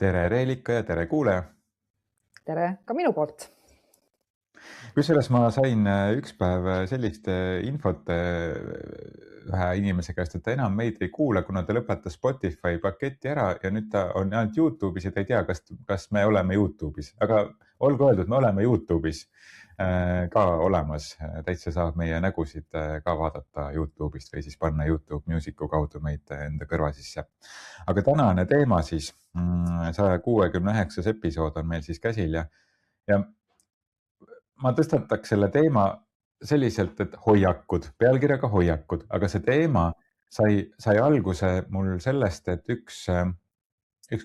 Tere Reelika ja tere kuulaja. Tere ka minu poolt. Kusjuures ma sain üks päev sellist infot ühe inimese käest, et ta enam meid ei kuula, kuna ta lõpetas Spotify paketi ära ja nüüd ta on ainult YouTube'is ja ta ei tea, kas me oleme YouTube'is, aga olgu öeldud, me oleme YouTube'is ka olemas. Täitsa saab meie nägusid ka vaadata YouTube'ist või siis panna YouTube Music'u kaudu meid enda kõrva sisse. Aga tänane teema siis, 169 episood on meil siis käsil ja ma tõstataks selle teema selliselt, et hoiakud, pealkirjaga hoiakud, aga see teema sai alguse mul sellest, et üks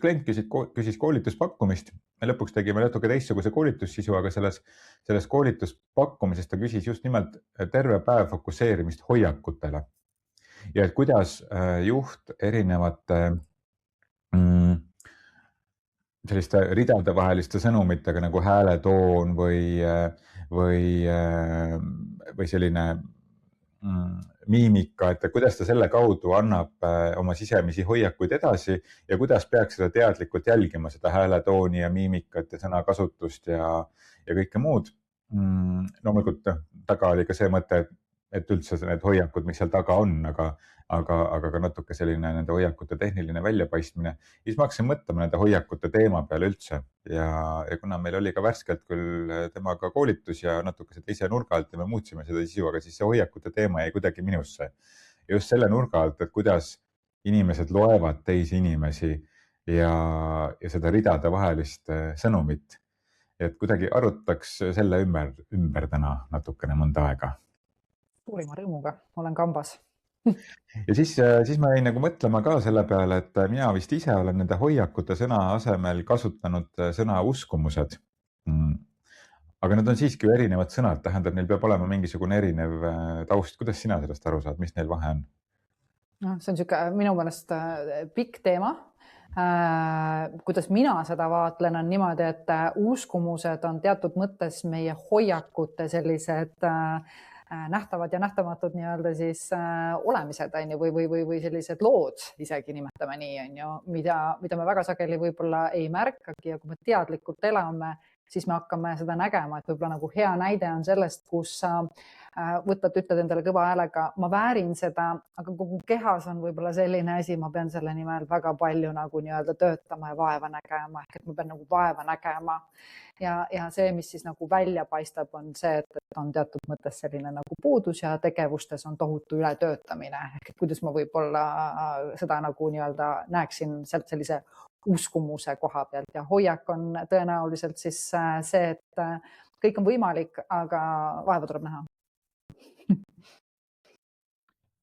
klient küsis koolituspakkumist. Me lõpuks tegime natuke teistsuguse koolitussisu, aga selles koolituspakkumises ta küsis just nimelt terve päev fokusseerimist hoiakutele. Ja kuidas juht erinevate selliste ridade vaheliste sõnumitega nagu hääletoon või selline miimika, et kuidas ta selle kaudu annab oma sisemisi hoiakuid edasi ja kuidas peaks seda teadlikult jälgima, seda hääletooni ja miimikat ja sõnakasutust ja kõike muud. Loomulikult taga oli ka see mõte, et üldse need hoiakud, mis seal taga on, aga ka natuke selline nende hoiakute tehniline väljapaistmine. Siis ma hakkasin mõtlema nende hoiakute teema peale üldse ja kuna meil oli ka värskelt küll temaga koolitus ja natuke see teise nurga alt ja me muutsime seda sisu, aga siis see hoiakute teema jäi kuidagi minusse. Just selle nurga alt, et kuidas inimesed loevad teisi inimesi ja seda ridade vahelist sõnumit. Et kuidagi arutaks selle ümber täna natukene mõnda aega. Suurima rõõmuga, olen kambas. Ja siis ma jäin nagu mõtlema ka selle peale, et mina vist ise olen nende hoiakute sõna asemel kasutanud sõna uskumused. Aga need on siiski erinevad sõnad, tähendab, neil peab olema mingisugune erinev taust. Kuidas sina sellest aru saad, mis neil vahe on? See on minu mõnest pikk teema. Kuidas mina seda vaatlen on niimoodi, et uskumused on teatud mõttes meie hoiakute sellised nähtavad ja nähtamatud nii-öelda siis olemised või sellised lood, isegi nimetame nii, mida me väga sageli võib-olla ei märkagi ja kui me teadlikult elame, siis me hakkame seda nägema, et võib-olla nagu hea näide on sellest, kus sa ütled endale kõva häälega, ma väärin seda, aga kogu kehas on võib-olla selline asi, ma pean selle nimel väga palju nagu nii-öelda töötama ja vaeva nägema, ehk et ma pean nagu vaeva nägema. Ja see, mis siis nagu välja paistab, on see, et on teatud mõttes selline nagu puudus ja tegevustes on tohutu ületöötamine, ehk et kuidas ma võib-olla seda nagu nii-öelda näeksin sealt sellise uskumuse koha pealt ja hoiak on tõenäoliselt siis see, et kõik on võimalik, aga vaeva tuleb näha.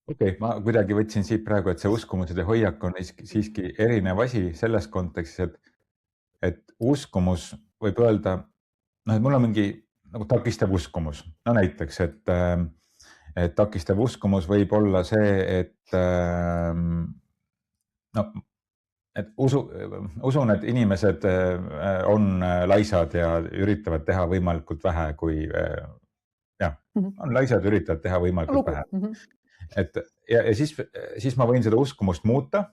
Okei, ma kuidagi võtsin siit praegu, et see uskumused ja hoiak on siiski erinev asi selles kontekstis, et uskumus võib öelda, et mul on mingi nagu takistav uskumus. No näiteks, et takistav uskumus võib olla see, et usun, et inimesed on laisad ja üritavad teha võimalikult vähe, kui on laisad, üritavad teha võimalikult vähe. Ja siis ma võin seda uskumust muuta.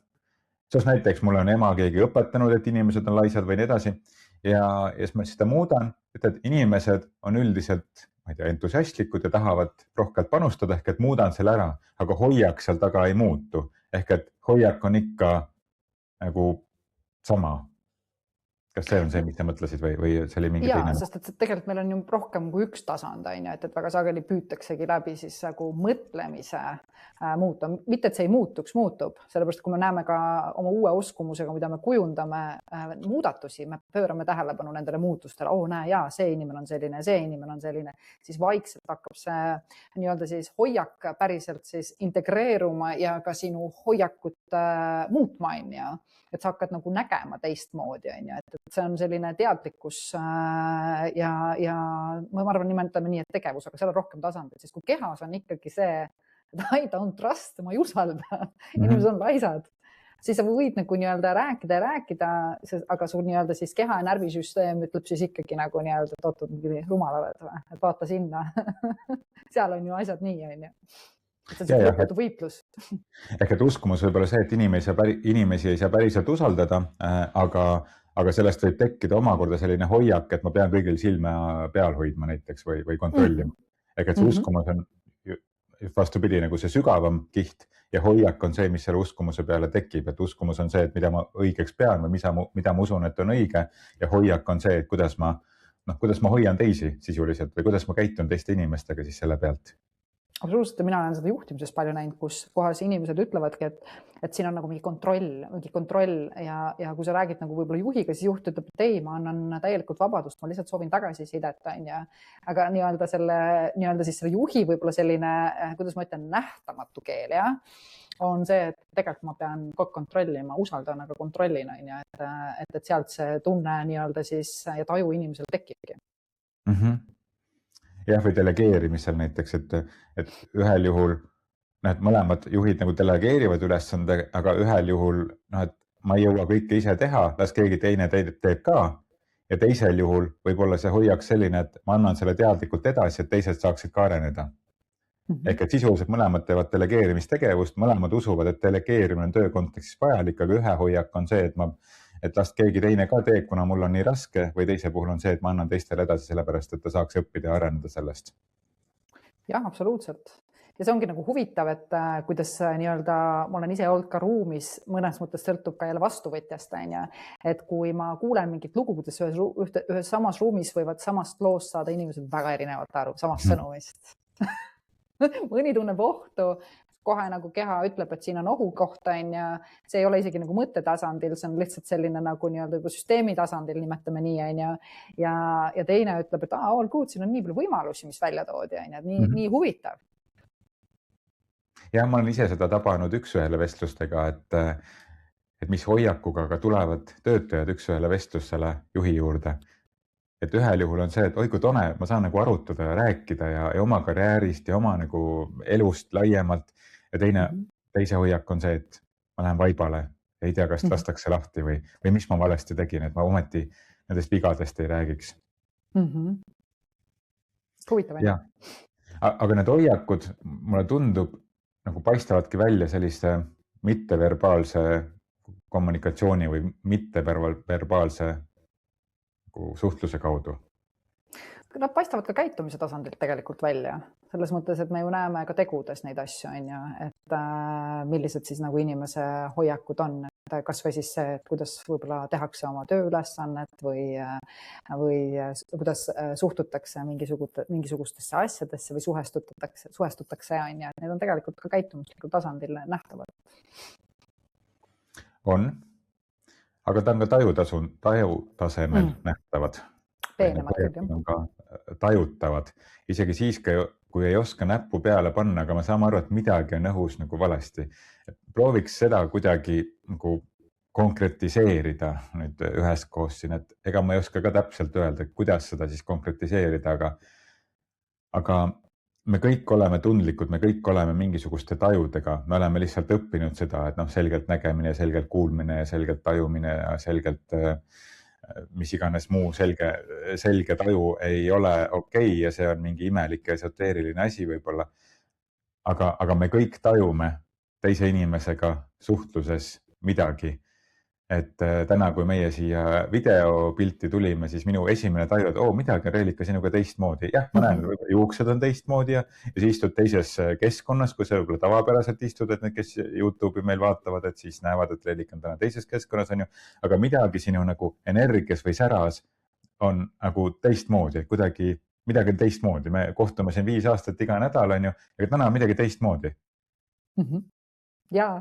Sest näiteks mul on ema keegi õpetanud, et inimesed on laisad või nii edasi. Ja siis ma seda muudan, et inimesed on üldiselt entusiastlikud ja tahavad rohkelt panustada, ehk et muudan selle ära, aga hoiak seal taga ei muutu. Ehk et hoiak on ikka nagu sama. Kas see on see, mis te mõtlesid või see oli mingi teine? Sest et tegelikult meil on ju rohkem kui üks tasand, et väga sageli püütaksegi läbi siis nagu mõtlemise muuta. Mitte, et see ei muutuks, muutub. Sellepärast, kui me näeme ka oma uue uskumusega, mida me kujundame muudatusi, me pöörame tähelepanu nendele muutustele. See inimene on selline, see inimene on selline. Siis vaikselt hakkab see nii-öelda siis hoiak päriselt siis integreeruma ja ka sinu hoiakut muutma, et sa hakkad nagu nägema teistmoodi, et see on selline teadlikkus ja ma arvan, nimetame nii, et tegevus, aga seal on rohkem tasandid, sest kui kehas on ikkagi see, et I don't trust, ma ei usalda, inimesed on laisad, siis sa võid nagu nii-öelda rääkida, aga sul nii-öelda siis keha ja närvisüsteem ütleb siis ikkagi nagu nii-öelda, et oot, mingi rumal oled või, et vaata sinna. Seal on ju asjad nii, See on lõputu võitlus. Ehk et uskumus võib olla see, et inimesi ei saa päriselt usaldada, aga aga sellest võib tekkida omakorda selline hoiak, et ma pean kõigil silma peal hoidma näiteks või kontrollima. Ehk et see uskumus on vastupidi nagu see sügavam kiht ja hoiak on see, mis selle uskumuse peale tekib, et uskumus on see, et mida ma õigeks pean või mida ma usun, et on õige ja hoiak on see, et kuidas ma hoian teisi sisuliselt või kuidas ma käitun teiste inimestega siis selle pealt. Absoluutselt, mina olen seda juhtimises palju näinud, kus kohas inimesed ütlevadki, et siin on nagu mingi kontroll ja kui sa räägid nagu võib-olla juhiga, siis juht ütleb, et ei, ma annan täielikult vabadust, ma lihtsalt soovin tagasisidet, aga nii-öelda siis selle juhi võib-olla selline, kuidas ma ütlen, nähtamatu keel, on see, et tegelikult ma pean kogu kontrollima, usaldan, aga kontrollin, et sealt see tunne nii-öelda siis ja taju inimesel tekibki. Jah, või delegeerimisel näiteks, et ühel juhul mõlemad juhid nagu delegeerivad ülesande, aga ühel juhul, et ma ei jõua kõike ise teha, las keegi teine teeb ka. Ja teisel juhul võib olla see hoiak selline, et ma annan selle teadlikult edasi, et teised saaksid ka areneda. Ehk et sisuliselt mõlemad teevad delegeerimistegevust, mõlemad usuvad, et delegeerimine on töö kontekstis vajalik, aga ühe hoiak on see, et las keegi teine ka teeb, kuna mul on nii raske, või teise puhul on see, et ma annan teistele edasi sellepärast, et ta saaks õppida ja areneda sellest. Jah, absoluutselt. Ja see ongi nagu huvitav, et kuidas nii-öelda ma olen ise olnud ka ruumis, mõnes mõttes sõltub ka jälle vastuvõtjast, et kui ma kuulen mingit lugu, kuidas ühes samas ruumis võivad samast loost saada inimesed väga erinevalt aru, samast sõnumist. Mõni tunneb ohtu, kohe nagu keha ütleb, et siin on ohukoht, see ei ole isegi nagu mõttetasandil, see on lihtsalt selline nagu nii-öelda juba süsteemi tasandil, nimetame nii, ja teine ütleb, et all good, siin on nii palju võimalusi, mis välja toodi, nii huvitav. Ja ma olen ise seda tabanud üks-ühele vestlustega, et mis hoiakuga ka tulevad töötajad üks-ühele vestlusele juhi juurde. Et ühel juhul on see, et oi kui tone, ma saan nagu arutada ja rääkida ja oma karjäärist ja oma nagu elust laiemalt. Ja teise hoiak on see, et ma lähen vaibale, ei tea, kas lastakse lahti või mis ma valesti tegin, et ma ometi nendest vigadest ei räägiks. Huvitav. Aga need hoiakud, mulle tundub, nagu paistavadki välja sellise mitteverbaalse kommunikatsiooni või mitteverbaalse suhtluse kaudu. Nad paistavad ka käitumise tasandilt tegelikult välja. Selles mõttes, et me ju näeme ka tegudes neid asju, et millised siis nagu inimese hoiakud on. Kas või siis see, et kuidas võib-olla tehakse oma tööülesannet või kuidas suhtutakse mingisugustesse asjadesse või suhestutakse. Need on tegelikult ka käitumuslikul tasandil nähtavad. On. Aga ta on ka tajutasemel nähtavad. On ka tajutavad. Isegi siis, kui ei oska näppu peale panna, aga me saame aru, et midagi on õhus nagu valesti. Prooviks seda kuidagi nagu konkretiseerida nüüd üheskoos siin, et ega ma ei oska ka täpselt öelda, kuidas seda siis konkretiseerida, aga me kõik oleme tundlikud, me kõik oleme mingisuguste tajudega, me oleme lihtsalt õppinud seda, et selgelt nägemine, selgelt kuulmine ja selgelt tajumine ja selgelt mis iganes muu selge taju ei ole okei ja see on mingi imelik ja esoteeriline asi võib-olla. Aga me kõik tajume teise inimesega suhtluses midagi. Et täna, kui meie siia videopilti tulime, siis minu esimene taju, et midagi on Reelika sinuga teistmoodi. Jah, ma näen, juuksed on teistmoodi ja siis istud teises keskkonnas, kui sa võib-olla tavapäraselt istud, et need, kes YouTube'i meil vaatavad, et siis näevad, et Reelika on täna teises keskkonnas, on ju. Aga midagi sinu nagu energias või säras on nagu teistmoodi, kuidagi midagi on teistmoodi. Me kohtume siin 5 aastat iga nädal, on ju, aga täna on midagi teistmoodi. Jaa,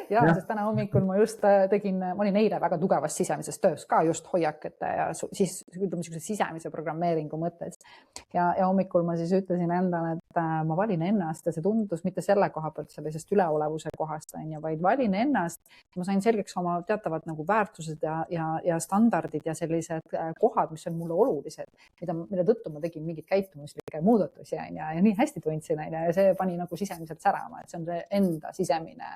sest täna hommikul ma just ma olin eile väga tugevas sisemises töös ka just hoiakete ja siis ütleme sisemise programmeeringu mõttes. Ja hommikul ma siis ütlesin endale, et ma valin ennast ja see tundus mitte selle koha pealt sellisest üleolevuse kohast, vaid valin ennast. Ma sain selgeks oma teatavad nagu väärtused ja standardid ja sellised kohad, mis on mulle olulised, mille tõttu ma tegin mingid käitumuslikke muudatusi ja nii hästi tundsin ja see pani nagu sisemiselt särama, et see on see enda sisemine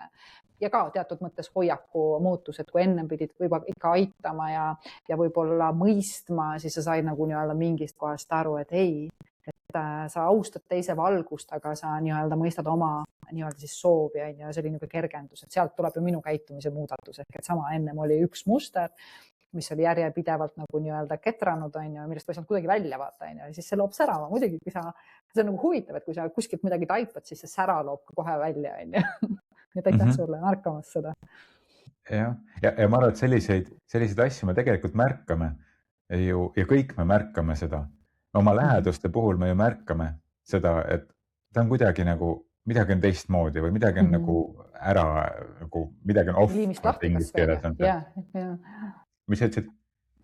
ja ka teatud mõttes hoiaku muutus, et kui enne pidid võib-olla ikka aitama ja võib-olla mõistma, siis sa said nagu nii-öelda mingist kohast aru, et ei, et sa austad teise valgust, aga sa nii-öelda mõistad oma nii-öelda siis soovi ja see oli kergendus, et sealt tuleb ju minu käitumise muudatus, ehk et sama ennem oli üks muster mis oli järjepidevalt nagu nii-öelda ketranud, on ju, millest ei saanud kuidagi välja vaata, on ju, ja siis see loob särama. Muidugi, kui see on nagu huvitav, et kui sa kuskilt midagi taipad, siis see sära loob kohe välja, on ju. Et aitäh sulle märkamast seda. Ja ma arvan, et selliseid asju me tegelikult märkame ju, ja kõik me märkame seda. Oma läheduste puhul me ju märkame seda, et ta on kuidagi nagu, midagi on teistmoodi või midagi on nagu ära, nagu midagi on off. Liimist lahti kas veel. Mis sa ütlesid?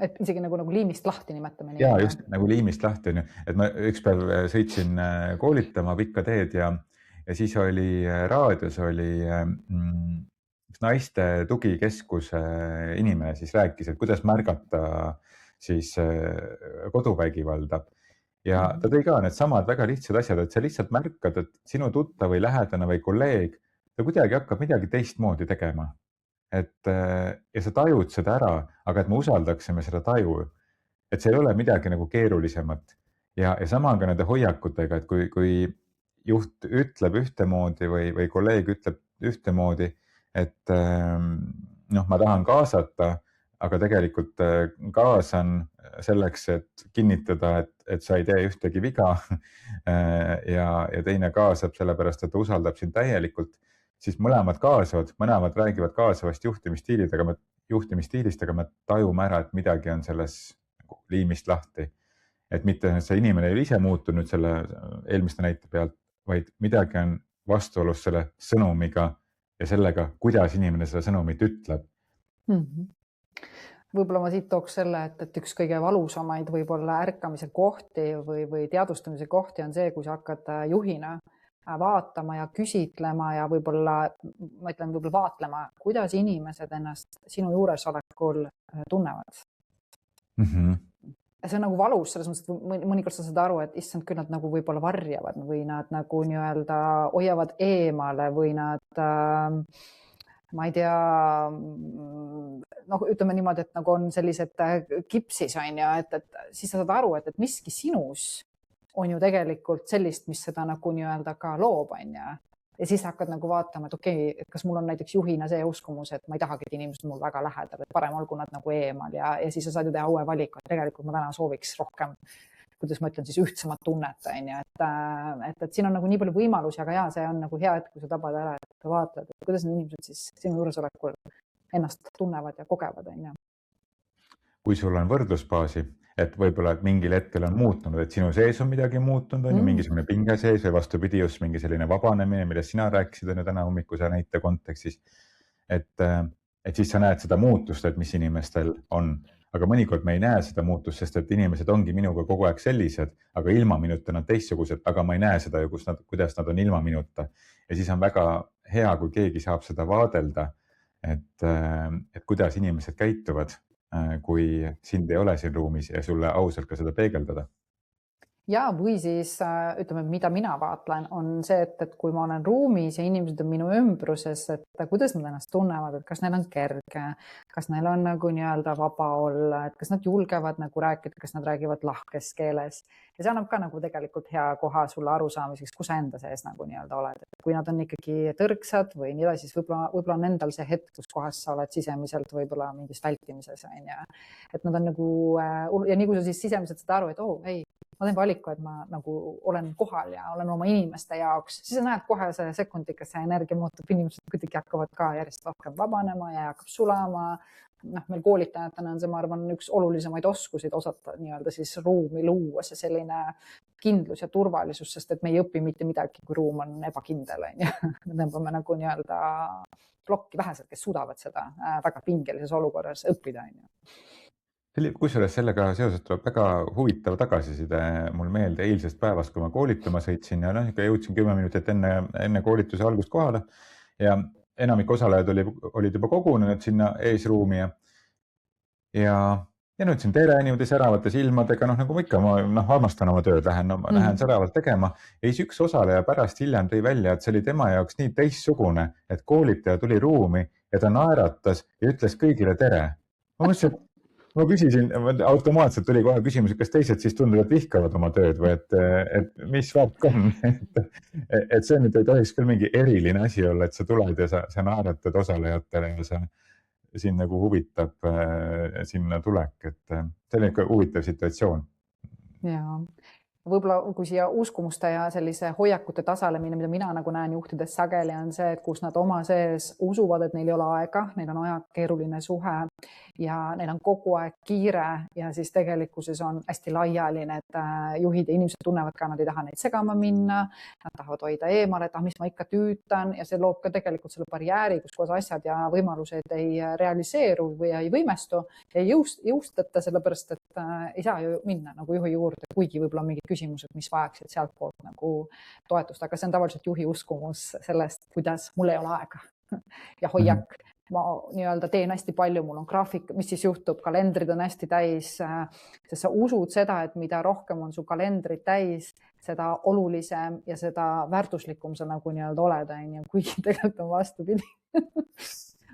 Et isegi nagu liimist lahti nimetame. Jaa, just nagu liimist lahti on ju. Et ma üks päev sõitsin koolitama pikka teed ja siis oli raadios oli üks naiste tugikeskuse inimene siis rääkis, et kuidas märgata siis koduvägivalda. Ja ta tõi ka need samad väga lihtsad asjad, et sa lihtsalt märkad, et sinu tuttav või lähedane või kolleeg, ta kuidagi hakkab midagi teistmoodi tegema. Ja sa tajud seda ära, aga et me usaldaksime seda taju, et see ei ole midagi nagu keerulisemat. Ja sama on ka nende hoiakutega, et kui juht ütleb ühtemoodi või kolleeg ütleb ühtemoodi, et ma tahan kaasata, aga tegelikult kaasan selleks, et kinnitada, et sa ei tee ühtegi viga ja teine kaasab sellepärast, et ta usaldab sind täielikult, siis mõlemad kaasavad, mõlemad räägivad kaasavast juhtimisstiilist, aga me tajume ära, et midagi on selles liimist lahti. Et mitte see inimene ei ole ise muutunud selle eelmiste näite pealt, vaid midagi on vastuolus selle sõnumiga ja sellega, kuidas inimene seda sõnumit ütleb. Võib-olla ma siit tooks selle, et üks kõige valusamaid võib-olla ärkamise kohti või teadvustamise kohti on see, kui sa hakkad juhina vaatama ja küsitlema ja võib-olla vaatlema, kuidas inimesed ennast sinu juuresolekul tunnevad. See on nagu valus, selles mõttes, et mõnikord sa saad aru, et issand, küll nad nagu võib-olla varjavad või nad nagu nii-öelda hoiavad eemale või nad, ma ei tea, ütleme niimoodi, et nagu on sellised kipsis, on ju, et siis sa saad aru, et miski sinus on ju tegelikult sellist, mis seda nagu nii-öelda ka loob, on ju. Ja siis hakkad nagu vaatama, et okei, kas mul on näiteks juhina see uskumus, et ma ei tahagi, et inimesed mul väga lähedal, et parem olgu nad nagu eemal ja siis sa saad ju teha uue valiku, et tegelikult ma täna sooviks rohkem, kuidas ma ütlen siis ühtsemat tunnet, on ju, et siin on nagu nii palju võimalusi, aga jaa, see on nagu hea hetk, kui sa tabad ära, et vaatled, et kuidas need inimesed siis sinu juuresolekul ennast tunnevad ja kogevad, on ju. Kui sul on võrdlusbaasi, et võib-olla et mingil hetkel on muutunud, et sinu sees on midagi muutunud, on ju mingisugune pinge sees või vastupidi just mingi selline vabanemine, millest sina rääkisid on ju täna hommikuse näite kontekstis. Et siis sa näed seda muutust, et mis inimestel on. Aga mõnikord me ei näe seda muutust, sest et inimesed ongi minuga kogu aeg sellised, aga ilma minuta nad teistsugused, aga ma ei näe seda ju, kuidas nad on ilma minuta. Ja siis on väga hea, kui keegi saab seda vaadelda, et kuidas inimesed käituvad, kui sind ei ole siin ruumis ja sulle ausalt ka seda peegeldada. Ja või siis ütleme, mida mina vaatlen, on see, et kui ma olen ruumis ja inimesed on minu ümbruses, et kuidas nad ennast tunnevad, et kas neil on kerge, kas neil on nagu nii-öelda vaba olla, et kas nad julgevad nagu rääkida, kas nad räägivad lahkes keeles. Ja see annab ka nagu tegelikult hea koha sulle arusaamiseks, kus sa enda sees nagu nii-öelda oled. Kui nad on ikkagi tõrksad või nii edasi, siis võib-olla on endal see hetk, kus kohas sa oled sisemiselt võib-olla mingis vältimises. Et nad on nagu, ja nii kui sa siis sisemiselt seda aru, et ei, ma teen valiku, et ma nagu olen kohal ja olen oma inimeste jaoks, siis sa näed kohe see sekundiga, see energia muutub, inimesed kuidagi hakkavad ka järjest rohkem vabanema ja hakkab sulama. Meil koolitajatena on see, ma arvan, üks olulisemaid oskusid osata nii-öelda siis ruumi luua, see selline kindlus ja turvalisus, sest et me ei õpi mitte midagi, kui ruum on ebakindel. Me tõmbame nagu nii-öelda plokki vähesed, kes suudavad seda väga pingelises olukorras õppida. Kusjuures sellega seoses tuleb väga huvitav tagasiside mul meelde eilsest päevast, kui ma koolitama sõitsin ja jõudsin 10 minutit enne koolituse algust kohale ja enamik osalejad olid juba kogunenud sinna eesruumi ja nüüd siin tere niimoodi säravate silmadega, nagu ma ikka, ma armastan oma tööd, lähen säravalt tegema ja siis üks osaleja pärast hiljem tõi välja, et see oli tema jaoks nii teistsugune, et koolitaja tuli ruumi ja ta naeratas ja ütles kõigile tere. Ma mõtlesin, ma küsisin, automaatselt tuli kohe küsimus, kas teised siis tunduvad vihkavad oma tööd või et mis värk on. Et see nüüd ei tohiks küll mingi eriline asi olla, et sa tuled ja sa naeratad osalejatele ja sa sind nagu huvitab sinna tulek, et see on ikka huvitav situatsioon. Jaa. Võib-olla kui siia uskumuste ja sellise hoiakute tasalemine, mida mina nagu näen juhtides sageli, on see, et kus nad oma sees usuvad, et neil ei ole aega, neil on aja keeruline suhe ja neil on kogu aeg kiire ja siis tegelikkuses on hästi laialine, et juhid ja inimesed tunnevad ka, nad ei taha neid segama minna, nad tahavad hoida eemale, et mis ma ikka tüütan ja see loob ka tegelikult selle barjääri, kus koos asjad ja võimalused ei realiseeru või ei võimestu ja ei jõustata, sellepärast et ei saa ju minna nagu juhi juurde, kuigi võib-olla mingi küsimused, mis vajaksid sealt poolt nagu toetust, aga see on tavaliselt juhi uskumus sellest, kuidas mul ei ole aega ja hoiak. Ma nii-öelda teen hästi palju, mul on graafik, mis siis juhtub, kalendrid on hästi täis, sest sa usud seda, et mida rohkem on su kalendrid täis, seda olulisem ja seda väärtuslikum sa nagu nii-öelda oled, kuigi tegelikult on vastupidi.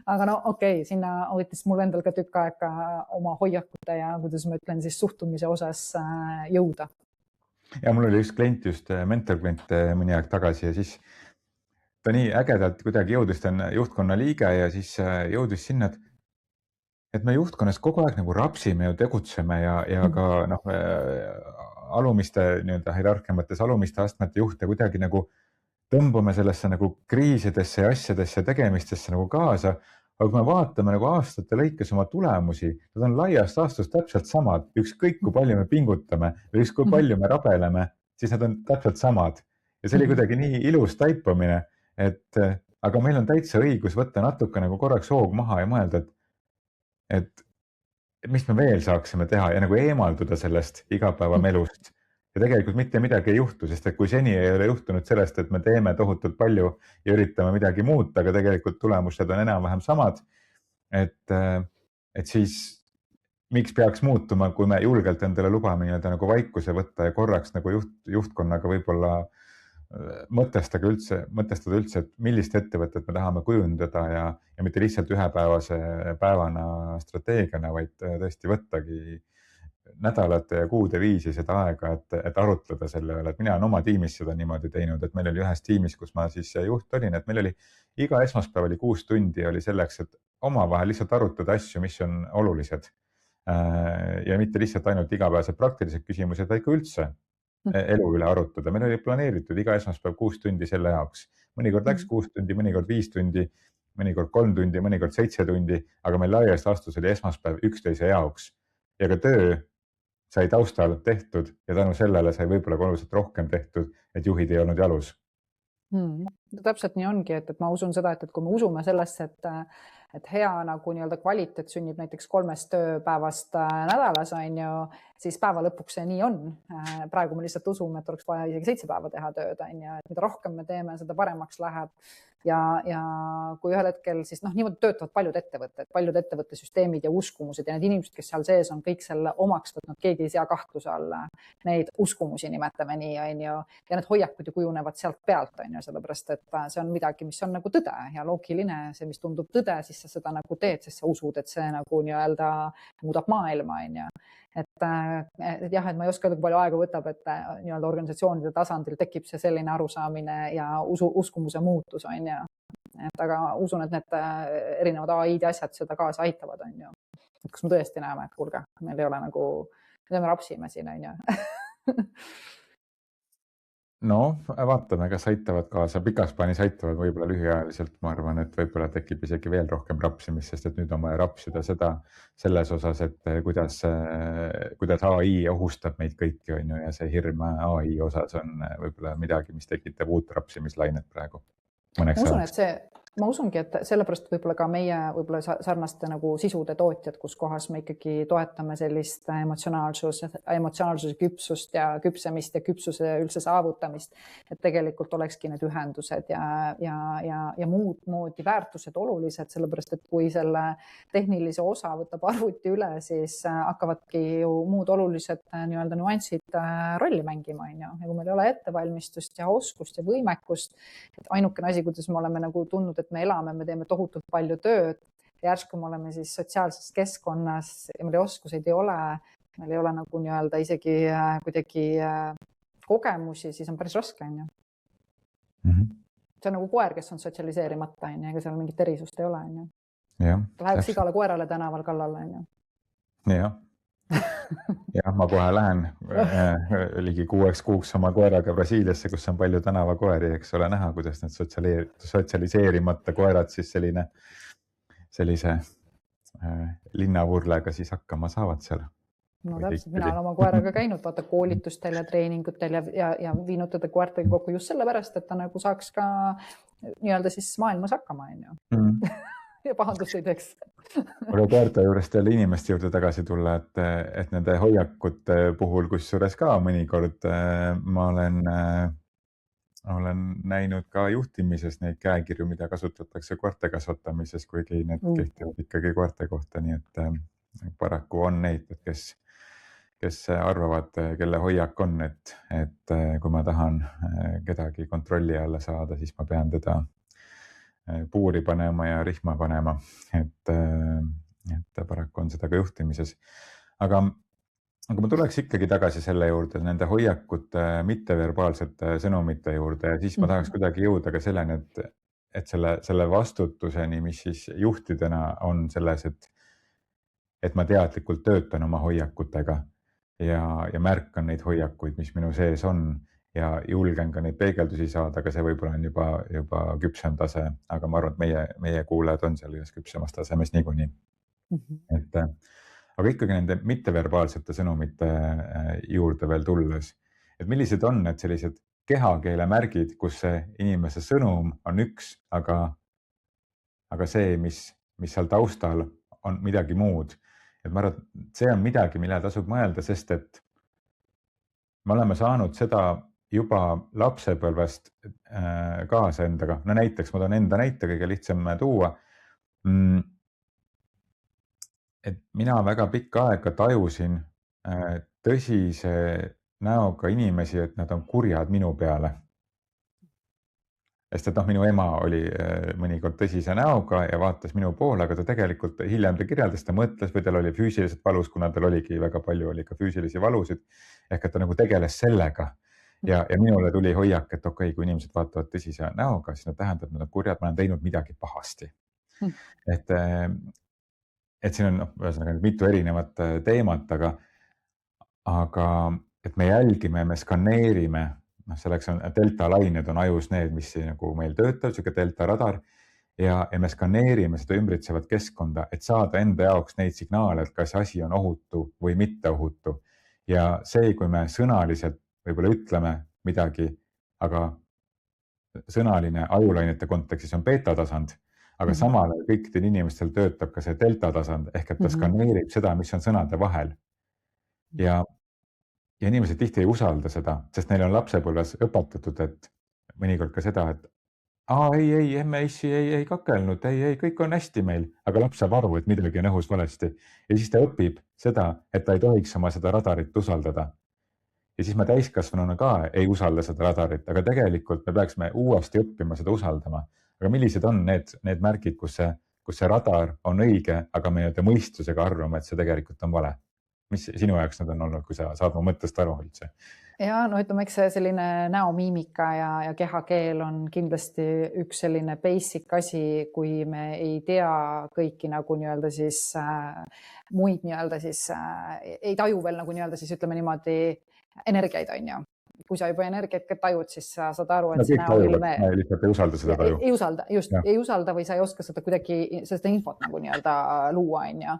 Aga no okei, sinna võttis mul endal ka tükk aega oma hoiakute ja kuidas ma ütlen siis suhtumise osas jõuda. Ja mul oli üks klient, just mentorklient mõni aeg tagasi ja siis ta nii ägedalt kuidagi jõudis, ta on juhtkonna liige ja siis jõudis sinna, et me juhtkonnas kogu aeg nagu rapsime ja tegutseme ja ka alumiste nii-öelda hierarhiamates alumiste astmete juhte kuidagi nagu tõmbame sellesse nagu kriisidesse ja asjadesse ja tegemistesse nagu kaasa. Aga kui me vaatame nagu aastate lõikes oma tulemusi, nad on laiast aastast täpselt samad. Ükskõik kui palju me pingutame või ükskõik kui palju me rabeleme, siis nad on täpselt samad. Ja see oli kuidagi nii ilus taipamine, et aga meil on täitsa õigus võtta natuke nagu korraks hoog maha ja mõelda, et mis me veel saaksime teha ja nagu eemalduda sellest igapäevamelust. Ja tegelikult mitte midagi ei juhtu, sest et kui seni ei ole juhtunud sellest, et me teeme tohutult palju ja üritame midagi muuta, aga tegelikult tulemused on enam-vähem samad, et siis miks peaks muutuma, kui me julgelt endale lubame nii-öelda nagu vaikuse võtta ja korraks nagu juhtkonnaga võib-olla mõtestada üldse, et millist ettevõtet me tahame kujundada ja mitte lihtsalt ühepäevase päevana strateegiana, vaid tõesti võttagi nädalate ja kuude viisi seda aega, et arutleda selle üle, et mina olen oma tiimis seda niimoodi teinud, et meil oli ühes tiimis, kus ma siis juht olin, et meil oli iga esmaspäev oli 6 tundi oli selleks, et omavahel lihtsalt arutada asju, mis on olulised. Ja mitte lihtsalt ainult igapäevased praktilised küsimused, vaid ka üldse elu üle arutada. Meil oli planeeritud iga esmaspäev 6 tundi selle jaoks. Mõnikord läks 6 tundi, mõnikord 5 tundi, mõnikord 3 tundi, mõnikord 7 tundi, aga meil laias laastus oli esmaspäev üksteise jaoks. Ja ka töö sai taustal tehtud ja tänu sellele sai võib-olla oluliselt rohkem tehtud, et juhid ei olnud jalus. Täpselt nii ongi, et ma usun seda, et kui me usume sellesse, et hea nagu nii-öelda kvaliteet sünnib näiteks 3 tööpäevast nädalas, siis päeva lõpuks see nii on. Praegu me lihtsalt usume, et oleks vaja isegi 7 päeva teha tööd, et mida rohkem me teeme, seda paremaks läheb. Ja kui ühel hetkel siis niimoodi töötavad paljud ettevõtte süsteemid ja uskumused ja need inimesed, kes seal sees on kõik selle omaks võtnud, keegi ei sea kahtluse alla neid uskumusi, nimetame nii, ja need hoiakud ju kujunevad sealt pealt, sellepärast, et see on midagi, mis on nagu tõde ja loogiline, see, mis tundub tõde, siis sa seda nagu teed, sest sa usud, et see nagu nii-öelda muudab maailma, et jah, et ma ei oska öelda, kui palju aega võtab, et nii-öelda organisatsioonide tasandil tekib see selline arusaamine ja uskumuse muutus, aga usun, et need erinevad AI-d ja asjad seda kaasa aitavad, et kus me tõesti näeme, et kuulge, meil ei ole nagu, me rapsime siin, No, vaatame, kas aitavad kaasa. Pikas plaanis aitavad võib-olla lühiajaliselt. Ma arvan, et võib-olla tekib isegi veel rohkem rapsimist, sest et nüüd on vaja rapsida seda selles osas, et kuidas AI ohustab meid kõiki, ja see hirm AI osas on võib-olla midagi, mis tekitab uut rapsimislainet praegu. Ma usungi, et sellepärast võib-olla ka meie sarnaste nagu sisude tootjad, kus kohas me ikkagi toetame sellist emotsionaalsuse küpsust ja küpsemist ja küpsuse üldse saavutamist, et tegelikult olekski need ühendused ja muud moodi väärtused olulised, sellepärast et kui selle tehnilise osa võtab arvuti üle, siis hakkavadki ju muud olulised nii-öelda nüansid rolli mängima, ja kui meil ei ole ettevalmistust ja oskust ja võimekust, et ainukene asi, kuidas me oleme nagu tundnud, et me elame, me teeme tohutult palju tööd ja järsku me oleme siis sotsiaalses keskkonnas ja meil oskuseid ei ole, meil ei ole nagu nii-öelda isegi kuidagi kogemusi, siis on päris raske, See on nagu koer, kes on sotsialiseerimata, ega seal mingit erisust ei ole, jah, ta läheks igale koerale tänaval kallale, on ju. jah. Jah, ma kohe lähen ligi 6 kuuks oma koeraga Brasiiliasse, kus on palju tänavakoeri, eks ole, näha, kuidas need sotsialiseerimata koerad siis sellise linnavurlega siis hakkama saavad seal. No täpselt, mina olen oma koeraga käinud, vaata koolitustel ja treeningutel ja viinud teda koertega kokku just sellepärast, et ta nagu saaks ka nii-öelda siis maailmas hakkama, on ju. Ja pahandust ei teeks. Aga koerte juurest jälle inimeste juurde tagasi tulla, et nende hoiakute puhul, kusjuures ka mõnikord ma olen näinud ka juhtimises neid käekirju, mida kasutatakse koerte kasvatamises, kuigi need kehtivad ikkagi koerte kohta, nii et paraku on neid, kes arvavad, kelle hoiak on, et kui ma tahan kedagi kontrolli alla saada, siis ma pean teda puuri panema ja rihma panema, et paraku on seda ka juhtimises. Aga ma tuleks ikkagi tagasi selle juurde, nende hoiakute mitteverbaalsete sõnumite juurde ja siis ma tahaks kuidagi jõuda ka selleni, et selle vastutuseni, mis siis juhtidena on selles, et ma teadlikult töötan oma hoiakutega ja märkan neid hoiakuid, mis minu sees on ja julgen ka neid peegeldusi saada, aga see võib-olla on juba küpsem tase, aga ma arvan, et meie kuulajad on seal ühes küpsemas tasemes niikuinii. Aga ikkagi nende mitteverbaalsete sõnumite juurde veel tulles, et millised on need sellised kehakeele märgid, kus see inimese sõnum on üks, aga see, mis seal taustal on midagi muud. Et ma arvan, et see on midagi, mille tasub mõelda, sest et me oleme saanud seda juba lapsepõlvest kaasa endaga. No näiteks, ma toon enda näite, kõige lihtsam tuua. Et mina väga pikka aega tajusin tõsise näoga inimesi, et nad on kurjad minu peale. Sest et minu ema oli mõnikord tõsise näoga ja vaatas minu poole, aga ta tegelikult hiljem ta kirjeldas, ta mõtles või tal oli füüsiliselt valus, kuna tal oligi väga palju oli ka füüsilisi valusid. Ehk et ta nagu tegeles sellega ja minule tuli hoiak, et okei, kui inimesed vaatavad tõsise näoga, siis nad tähendab, et nad on kurjad, ma olen teinud midagi pahasti. Et siin on ühesõnaga mitu erinevat teemat, aga et me jälgime, me skaneerime, selleks on delta lained on ajus need, mis nagu meil töötab, selline delta radar ja me skaneerime seda ümbritsevat keskkonda, et saada enda jaoks neid signaale, et kas asi on ohutu või mitte ohutu. Ja see, kui me sõnaliselt võib-olla ütleme midagi, aga sõnaline ajulainete kontekstis on beta tasand, aga samal kõikidel inimestel töötab ka see delta tasand ehk et ta skaneerib seda, mis on sõnade vahel. Ja inimesed tihti ei usalda seda, sest neil on lapsepõlves õpetatud, et mõnikord ka seda, et ei, emme issi ei kakelnud, ei, kõik on hästi meil, aga laps saab aru, et midagi on õhus valesti. Ja siis ta õpib seda, et ta ei tohiks oma seda radarit usaldada. Ja siis me täiskasvanuna ka ei usalda seda radarit, aga tegelikult me peaksime uuesti õppima seda usaldama. Aga millised on need märgid, kus see radar on õige, aga me mõistusega arvame, et see tegelikult on vale? Mis sinu jaoks need on olnud, kui sa saad mu mõttest aru üldse? Ja ütleme, eks see selline näomiimika ja kehakeel on kindlasti üks selline basic asi, kui me ei tea kõiki nagu nii-öelda siis muid nii-öelda siis ei taju veel nagu nii-öelda siis ütleme niimoodi energiaid, on ju. Kui sa juba energiat tajud, siis sa saad aru, et see näoilme... Ma lihtsalt ei usalda seda taju. Ei usalda, just. Ei usalda või sa ei oska seda kuidagi, seda infot nagu nii-öelda luua, on ju.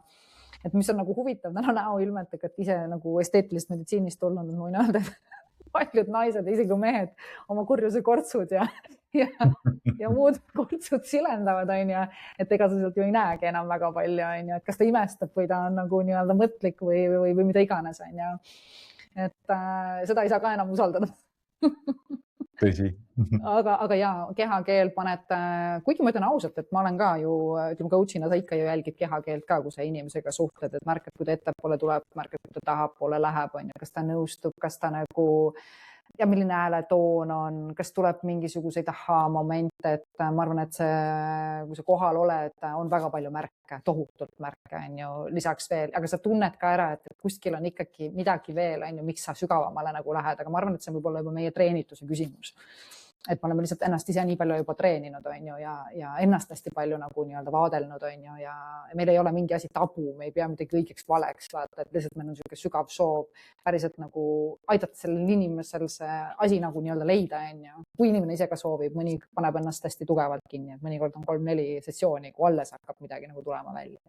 Et mis on nagu huvitav täna näoilmetega, et ise nagu esteetilist meditsiinist tulnud, ma võin öelda, et paljud naised, isegi mehed, oma kurjuse kortsud ja muud kortsud silendavad, on ju, et ega sa sealt ju ei näegi enam väga palju, on ju, et kas ta imestab või ta on nagu nii-öelda mõtlik või mida iganes, on ju. Et seda ei saa ka enam usaldada. Tõsi. aga jaa, kehakeel paned, kuigi ma ütlen ausalt, et ma olen ka ju, ütleme coach'ina sa ikka ju jälgid kehakeelt ka, kui sa inimesega suhtled, et märkad, kui ta ettepoole tuleb, märkad, kui ta tahapoole läheb, on ju, kas ta nõustub, kas ta nagu ja milline hääletoon on, kas tuleb mingisuguseid momente, et ma arvan, et see, kui sa kohal oled, on väga palju märke, tohutult märke, on ju, lisaks veel, aga sa tunned ka ära, et kuskil on ikkagi midagi veel, on ju, miks sa sügavamale nagu lähed, aga ma arvan, et see võib olla juba meie treenituse küsimus. et me oleme lihtsalt ennast ise nii palju juba treeninud, on ju, ja ennast hästi palju nagu nii-öelda vaadelnud, on ju, ja meil ei ole mingi asi tabu, me ei pea midagi õigeks valeks, vaata, et lihtsalt meil on selline sügav soov päriselt nagu aidata sellel inimesel see asi nagu nii-öelda leida, on ju. Kui inimene ise ka soovib, mõni paneb ennast hästi tugevalt kinni, et mõnikord on 3-4 sessiooni, kui alles hakkab midagi nagu tulema välja.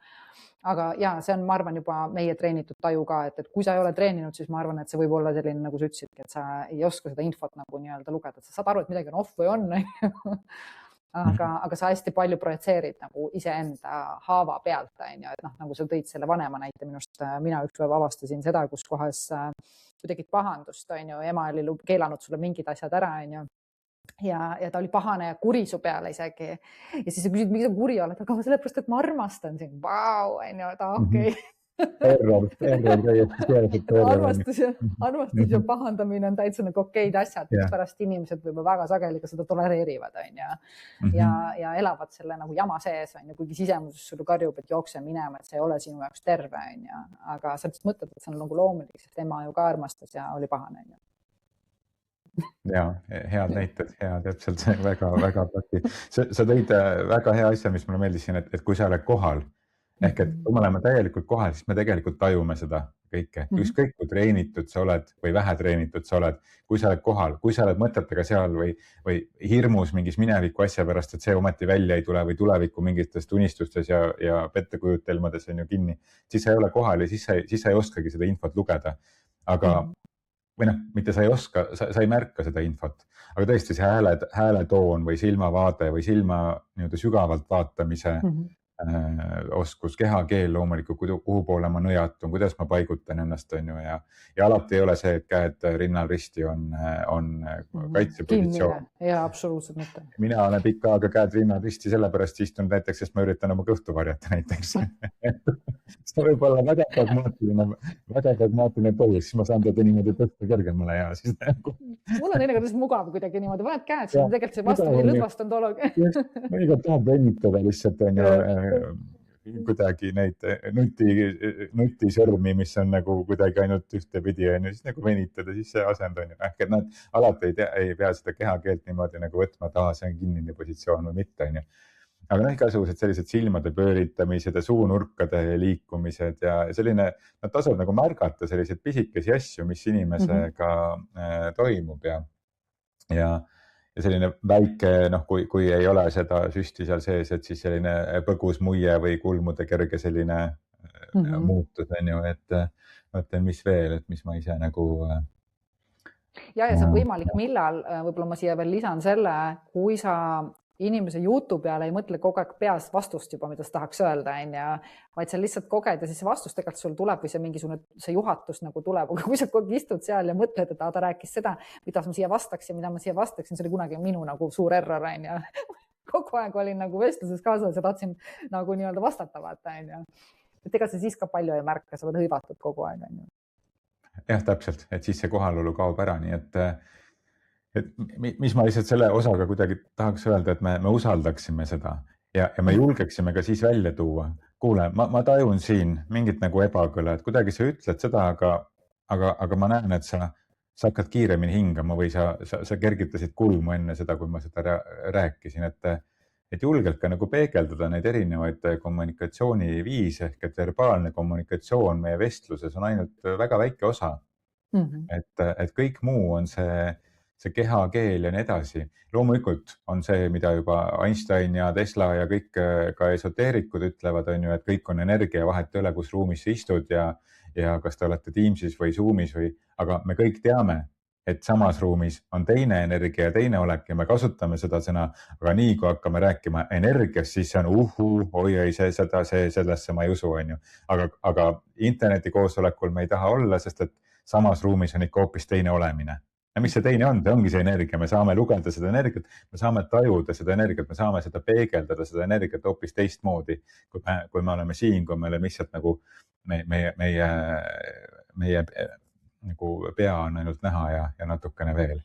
Aga ja see on, ma arvan, juba meie treenitud taju ka, et kui sa ei ole treeninud, siis ma arvan, et see võib olla selline, nagu sa ütlesidki, et sa ei oska seda infot nagu nii-öelda lugeda, et sa saad aru, et midagi on off või on, aga sa hästi palju projitseerid nagu iseenda haava pealt, on ju, et noh, nagu sa tõid selle vanema näite minust, mina üks päev avastasin seda, kus kohas kui tegid pahandust, on ju, ema oli keelanud sulle mingid asjad ära, on ju. Ja ta oli pahane ja kuri su peale isegi. Ja siis sa küsid, miks sa kuri oled, aga sellepärast, et ma armastan sind. Vau, on ju, ta okei. Armastus ja pahandamine on täitsa nagu okeid asjad, pärast inimesed võib väga sageli ka seda tolereerivad, on ju. Ja elavad selle nagu jama sees, on ju, kuigi sisemuses sulle karjub, et jookse minema, et see ei ole sinu jaoks terve, on ju. Aga sa lihtsalt mõtled, et see on nagu loomulik, sest ema ju ka armastas ja oli pahane, on ju. Ja, head näited, täpselt väga prakti. Sa tõid väga hea asja, mis mulle meeldis siin, et kui sa oled kohal, ehk et kui me oleme täielikult kohal, siis me tegelikult tajume seda kõike. Ükskõik kui treenitud sa oled või vähe treenitud sa oled, kui sa oled kohal, kui sa oled mõtetega seal või hirmus mingis mineviku asja pärast, et see ometi välja ei tule või tuleviku mingitest unistustes ja pettekujutelmades on ju kinni, siis sa ei ole kohal ja siis sa ei oskagi seda infot lugeda. Aga või noh, mitte sa ei oska, sa ei märka seda infot, aga tõesti see hääletoon või silmavaade või silma nii-öelda sügavalt vaatamise oskus, kehakeel loomulikult, kuhu poole ma nõjatun, kuidas ma paigutan ennast, on ju, ja alati ei ole see, et käed rinnal risti on kaitsepositsioon. Ja absoluutselt mitte. Mina olen pikka aega käed rinnal risti sellepärast istunud näiteks, sest ma üritan oma kõhtu varjata näiteks. See võib olla väga pragmaatiline põhjus, siis ma saan teda niimoodi tõsta kergemale ja siis mul on ennekord mugav kuidagi niimoodi, paned käed, siis on tegelikult see vastupidi lõdvastanud olog. Mõnikord tahab vennitada lihtsalt, on ju, kuidagi neid nutisõrmi, mis on nagu kuidagi ainult ühtepidi, on ju, siis nagu venitada, siis see asend on ju. Ehk et nad alati ei pea seda kehakeelt niimoodi nagu võtma, et see on kinnine positsioon või mitte, on ju. Aga igasugused sellised silmade pööritamised ja suunurkade liikumised ja selline, nad tasub nagu märgata selliseid pisikesi asju, mis inimesega toimub ja selline väike, noh, kui ei ole seda süsti seal sees, et siis selline põgus muie või kulmude kerge selline muutus, on ju, et mõtlen, mis veel, et mis ma ise nagu. Ja see on võimalik millal, võib-olla ma siia veel lisan selle, kui sa inimese jutu peale ei mõtle kogu aeg peas vastust juba, mida sa tahaks öelda, vaid sa lihtsalt koged ja siis see vastus tegelikult sul tuleb või see mingisugune see juhatus nagu tuleb, aga kui sa kogu aeg istud seal ja mõtled, et ta rääkis seda, mida ma siia vastaks ja mida ma siia vastaksin, see oli kunagi minu nagu suur error, on ju. Kogu aeg olin nagu vestluses kaasas ja tahtsin nagu nii-öelda vastata, vaata, on ju. Et ega sa siis ka palju ei märka, sa oled hõivatud kogu aeg, on ju. Jah, täpselt, et siis see kohalolu kaob ära, nii et mis ma lihtsalt selle osaga kuidagi tahaks öelda, et me usaldaksime seda ja me julgeksime ka siis välja tuua. Kuule, ma tajun siin mingit nagu ebakõla, et kuidagi sa ütled seda, aga ma näen, et sa hakkad kiiremini hingama või sa kergitasid kulmu enne seda, kui ma seda rääkisin, et julgelt ka nagu peegeldada neid erinevaid kommunikatsiooniviise ehk et verbaalne kommunikatsioon meie vestluses on ainult väga väike osa. Et kõik muu on see kehakeel ja nii edasi. Loomulikult on see, mida juba Einstein ja Tesla ja kõik ka esoteerikud ütlevad, on ju, et kõik on energia, vahet ei ole, kus ruumis sa istud ja kas te olete Teamsis või Zoomis aga me kõik teame, et samas ruumis on teine energia ja teine olek ja me kasutame seda sõna, aga nii kui hakkame rääkima energiast, siis see on oi ei, sellesse ma ei usu, on ju. Aga internetikoosolekul me ei taha olla, sest et samas ruumis on ikka hoopis teine olemine. Ja mis see teine on? See ongi see energia, me saame lugeda seda energiat, me saame tajuda seda energiat, me saame seda peegeldada, seda energiat hoopis teistmoodi, kui me oleme siin, kui me oleme lihtsalt nagu meie nagu pea on ainult näha ja natukene veel.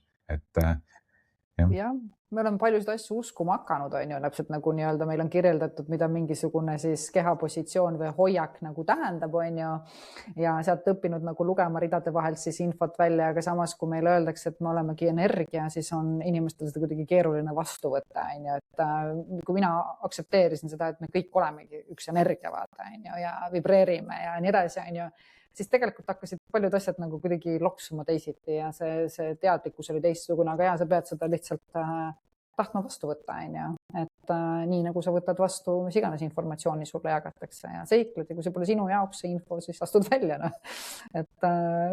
Ja, me oleme paljusid asju uskuma hakanud, on ju, täpselt nagu nii-öelda meil on kirjeldatud, mida mingisugune siis kehapositsioon või hoiak nagu tähendab, on ju, ja sealt õppinud nagu lugema ridade vahelt siis infot välja, aga samas, kui meile öeldakse, et me olemegi energia, siis on inimestel seda kuidagi keeruline vastu võtta, on ju, et kui mina aktsepteerisin seda, et me kõik olemegi üks energia, vaata, on ju, ja vibreerime ja nii edasi, on ju, siis tegelikult hakkasid paljud asjad nagu kuidagi loksuma teisiti ja see teadlikkus oli teistsugune, aga sa pead seda lihtsalt tahtma vastu võtta, on ju. Et nii nagu sa võtad vastu, mis iganes informatsiooni sulle jagatakse ja seikled ja kui see pole sinu jaoks see info, siis astud välja. No. Et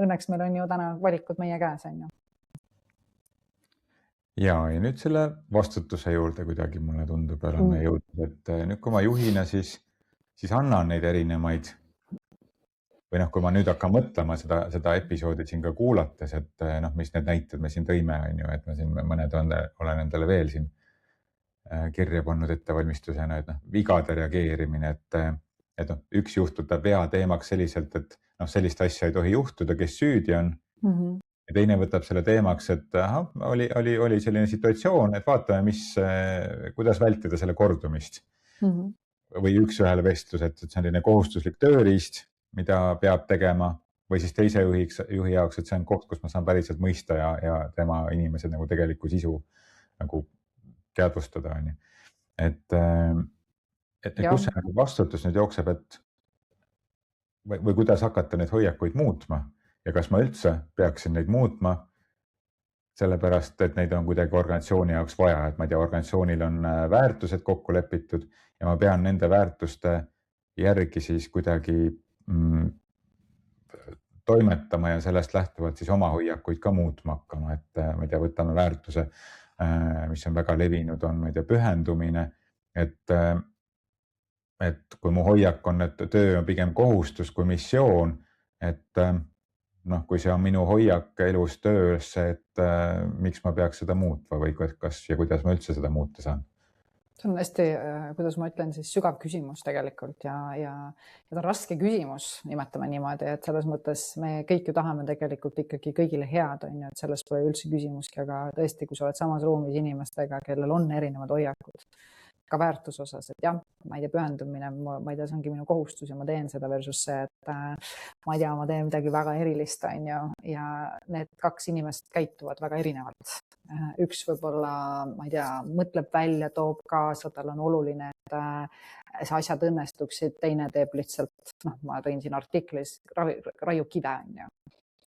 õnneks meil on ju täna valikud meie käes, on ju. Ja nüüd selle vastutuse juurde kuidagi mulle tundub, oleme jõudnud, et nüüd kui ma juhina, siis annan neid erinevaid või kui ma nüüd hakkan mõtlema seda episoodi siin ka kuulates, et mis need näited me siin tõime, on ju, et ma siin mõned olen endale veel siin kirja pannud ettevalmistusena, et vigade reageerimine, et üks juhtutab vea teemaks selliselt, et sellist asja ei tohi juhtuda, kes süüdi on. Ja teine võtab selle teemaks, et oli selline situatsioon, et vaatame, kuidas vältida selle kordumist. Või üks-ühele vestlus, et see on selline kohustuslik tööriist, mida peab tegema, või siis teise juhi jaoks, et see on koht, kus ma saan päriselt mõista ja tema inimesed nagu tegeliku sisu nagu teadvustada. On ju. Et kus see vastutus nüüd jookseb, et või kuidas hakata neid hoiakuid muutma ja kas ma üldse peaksin neid muutma, sellepärast, et neid on kuidagi organisatsiooni jaoks vaja, et ma ei tea, organisatsioonil on väärtused kokku lepitud ja ma pean nende väärtuste järgi siis kuidagi toimetama ja sellest lähtuvalt siis oma hoiakuid ka muutma hakkama, et ma ei tea, võtame väärtuse, mis on väga levinud, on ma ei tea, pühendumine, et kui mu hoiak on, et töö on pigem kohustus kui missioon, et kui see on minu hoiak elus töösse, et miks ma peaks seda muutma või kas ja kuidas ma üldse seda muuta saan? See on hästi, kuidas ma ütlen, siis sügav küsimus tegelikult ja ta on raske küsimus, nimetame niimoodi, et selles mõttes me kõik ju tahame tegelikult ikkagi kõigile head, on ju, et sellest pole üldse küsimuski, aga tõesti, kui sa oled samas ruumis inimestega, kellel on erinevad hoiakud, ka väärtus osas, et jah, ma ei tea, pühendumine, ma ei tea, see ongi minu kohustus ja ma teen seda versus see, et ma ei tea, ma teen midagi väga erilist, on ju, ja need kaks inimest käituvad väga erinevalt. Üks võib-olla, ma ei tea, mõtleb välja, toob kaasa, tal on oluline, et see asjad õnnestuksid, teine teeb lihtsalt, ma tõin siin artiklis, raiub kive, on ju.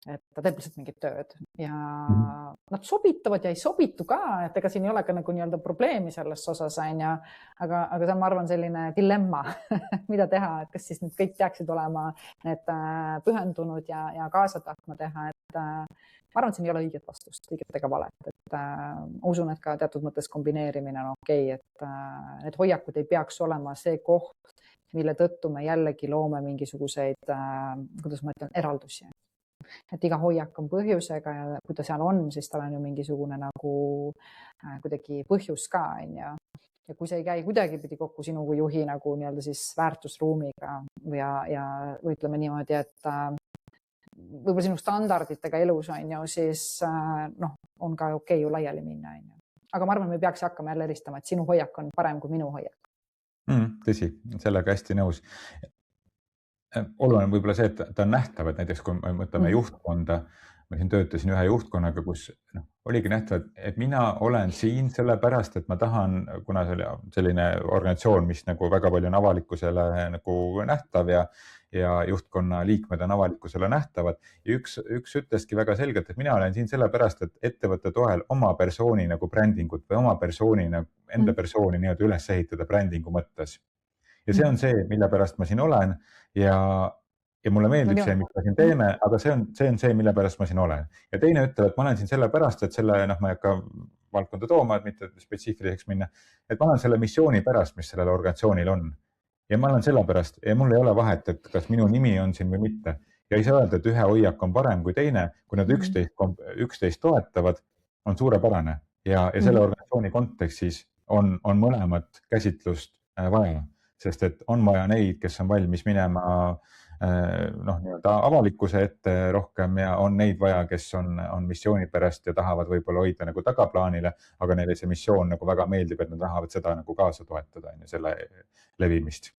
Et ta teeb lihtsalt mingit tööd ja nad sobituvad ja ei sobitu ka, et ega siin ei ole ka nagu nii-öelda probleemi selles osas, on ju, aga see on, ma arvan, selline dilemma, mida teha, et kas siis nüüd kõik peaksid olema need pühendunud ja kaasa tahtma teha, et ma arvan, et siin ei ole õiget vastust, õiget ega valet, et usun, et ka teatud mõttes kombineerimine on okei, et need hoiakud ei peaks olema see koht, mille tõttu me jällegi loome mingisuguseid, kuidas ma ütlen, eraldusi. Et iga hoiak on põhjusega ja kui ta seal on, siis tal on ju mingisugune nagu kuidagi põhjus ka, on ju. Ja kui see ei käi kuidagipidi kokku sinu kui juhi nagu nii-öelda siis väärtusruumiga ja ütleme niimoodi, et võib-olla sinu standarditega elus on ju, siis on ka okei ju laiali minna, on ju. Aga ma arvan, me peaks hakkama jälle eristama, et sinu hoiak on parem kui minu hoiak. Tõsi, sellega hästi nõus. Oluline on võib-olla see, et ta on nähtav, et näiteks kui me mõtleme juhtkonda, ma siin töötasin ühe juhtkonnaga, kus oligi nähtav, et mina olen siin sellepärast, et ma tahan, kuna see oli selline organisatsioon, mis nagu väga palju on avalikkusele nagu nähtav ja juhtkonna liikmed on avalikkusele nähtavad. Ja üks ütleski väga selgelt, et mina olen siin sellepärast, et ettevõtte toel oma persooni nagu brändingut või oma persooni, enda persooni nii-öelda üles ehitada brändingu mõttes. Ja see on see, mille pärast ma siin olen ja mulle meeldib see, mis me siin teeme, aga see on see, mille pärast ma siin olen. Ja teine ütleb, et ma olen siin sellepärast, et selle, ma ei hakka valdkonda tooma, et mitte spetsiifiliseks minna, et ma olen selle missiooni pärast, mis sellel organisatsioonil on. Ja ma olen sellepärast ja mul ei ole vahet, et kas minu nimi on siin või mitte. Ja ei saa öelda, et ühe hoiak on parem kui teine, kui nad üksteist toetavad, on suurepärane ja selle organisatsiooni kontekstis on mõlemat käsitlust vaja. Sest et on vaja neid, kes on valmis minema nii-öelda avalikkuse ette rohkem ja on neid vaja, kes on missiooni pärast ja tahavad võib-olla hoida nagu tagaplaanile, aga neile see missioon nagu väga meeldib, et nad tahavad seda nagu kaasa toetada, selle levimist.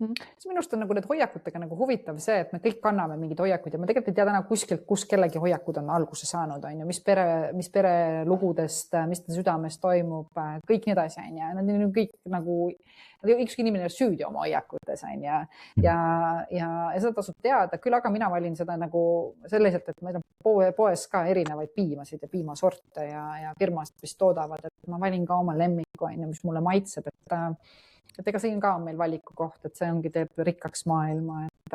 Minu arust on nagu need hoiakutega nagu huvitav see, et me kõik kanname mingeid hoiakuid ja ma tegelikult ei tea täna kuskilt, kus kellegi hoiakud on alguse saanud, on ju, mis pere lugudest, mis ta südames toimub, kõik nii edasi, on ju. Nad on kõik nagu, ükski inimene on süüdi oma hoiakutes, on ju. Ja seda tasub teada, küll aga mina valin seda nagu selliselt, et meil on poes ka erinevaid piimasid ja piimasorte ja firmast, mis toodavad, et ma valin ka oma lemmiku, on ju, mis mulle maitseb, et ega siin ka on meil valiku koht, et see ongi teeb rikkaks maailma, et